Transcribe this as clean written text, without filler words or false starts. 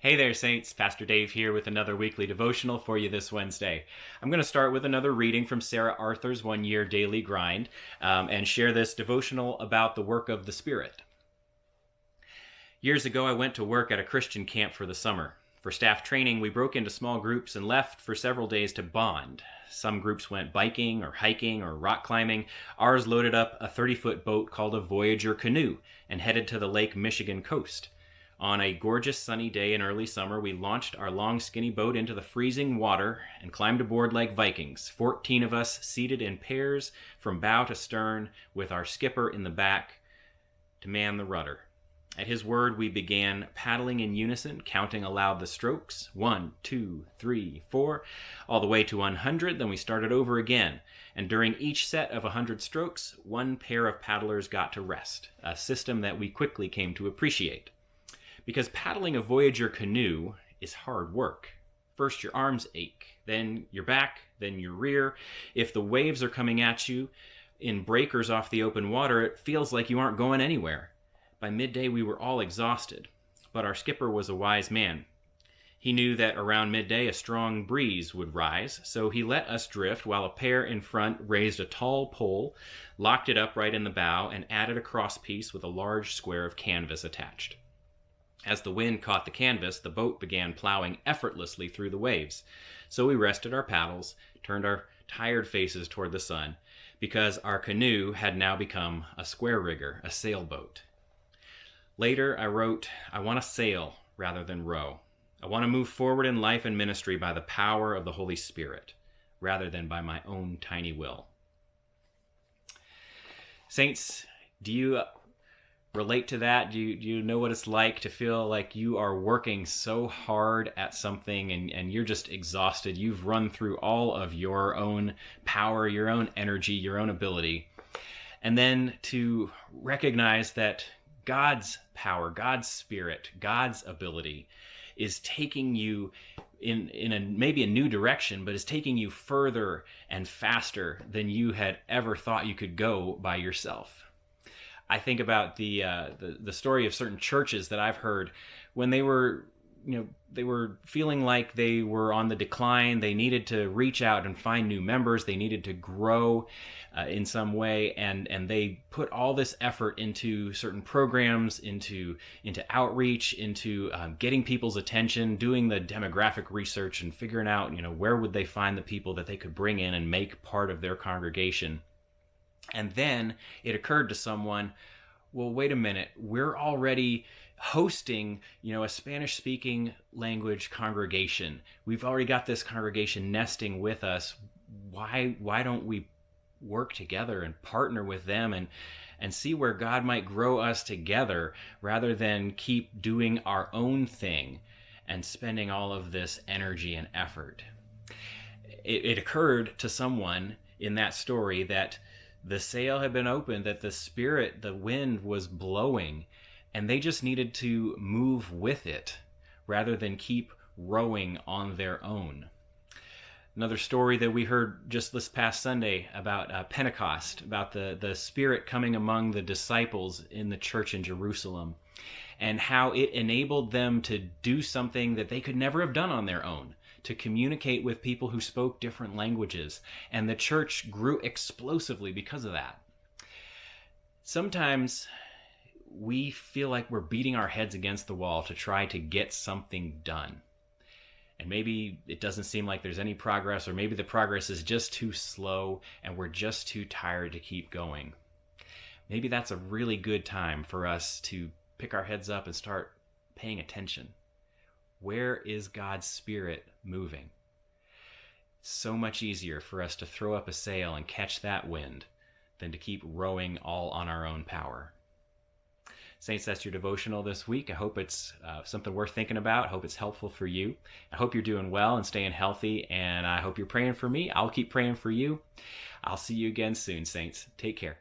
Hey there, Saints. Pastor Dave here with another weekly devotional for you this Wednesday. I'm going to start with another reading from Sarah Arthur's One Year Daily Grind and share this devotional about the work of the Spirit. Years ago, I went to work at a Christian camp for the summer. For staff training, we broke into small groups and left for several days to bond. Some groups went biking or hiking or rock climbing. Ours loaded up a 30-foot boat called a Voyager canoe and headed to the Lake Michigan coast. On a gorgeous sunny day in early summer, we launched our long skinny boat into the freezing water and climbed aboard like Vikings, 14 of us seated in pairs from bow to stern with our skipper in the back to man the rudder. At his word, we began paddling in unison, counting aloud the strokes, 1, 2, 3, 4, all the way to 100. Then we started over again, and during each set of 100 strokes, one pair of paddlers got to rest, a system that we quickly came to appreciate. Because paddling a Voyager canoe is hard work. First your arms ache, then your back, then your rear. If the waves are coming at you in breakers off the open water, it feels like you aren't going anywhere. By midday we were all exhausted, but our skipper was a wise man. He knew that around midday a strong breeze would rise, so he let us drift while a pair in front raised a tall pole, locked it upright in the bow, and added a crosspiece with a large square of canvas attached. As the wind caught the canvas, the boat began plowing effortlessly through the waves. So we rested our paddles, turned our tired faces toward the sun, because our canoe had now become a square rigger, a sailboat. Later, I wrote, I want to sail rather than row. I want to move forward in life and ministry by the power of the Holy Spirit, rather than by my own tiny will. Saints, do you relate to that? Do you know what it's like to feel like you are working so hard at something and you're just exhausted? You've run through all of your own power, your own energy, your own ability. And then to recognize that God's power, God's spirit, God's ability is taking you in maybe a new direction, but is taking you further and faster than you had ever thought you could go by yourself. I think about the story of certain churches that I've heard when they were feeling like they were on the decline. They needed to reach out and find new members. They needed to grow in some way, and they put all this effort into certain programs, into outreach, into getting people's attention, doing the demographic research, and figuring out where would they find the people that they could bring in and make part of their congregation. And then it occurred to someone, well, wait a minute, we're already hosting, a Spanish-speaking language congregation. We've already got this congregation nesting with us. Why don't we work together and partner with them and see where God might grow us together rather than keep doing our own thing and spending all of this energy and effort? It occurred to someone in that story that the sail had been opened, that the wind was blowing, and they just needed to move with it rather than keep rowing on their own. Another story that we heard just this past Sunday about Pentecost, about the Spirit coming among the disciples in the church in Jerusalem, and how it enabled them to do something that they could never have done on their own, to communicate with people who spoke different languages. And the church grew explosively because of that. Sometimes we feel like we're beating our heads against the wall to try to get something done. And maybe it doesn't seem like there's any progress, or maybe the progress is just too slow and we're just too tired to keep going. Maybe that's a really good time for us to pick our heads up and start paying attention. Where is God's Spirit moving? It's so much easier for us to throw up a sail and catch that wind than to keep rowing all on our own power. Saints, that's your devotional this week. I hope it's something worth thinking about. I hope it's helpful for you. I hope you're doing well and staying healthy, and I hope you're praying for me. I'll keep praying for you. I'll see you again soon, Saints. Take care.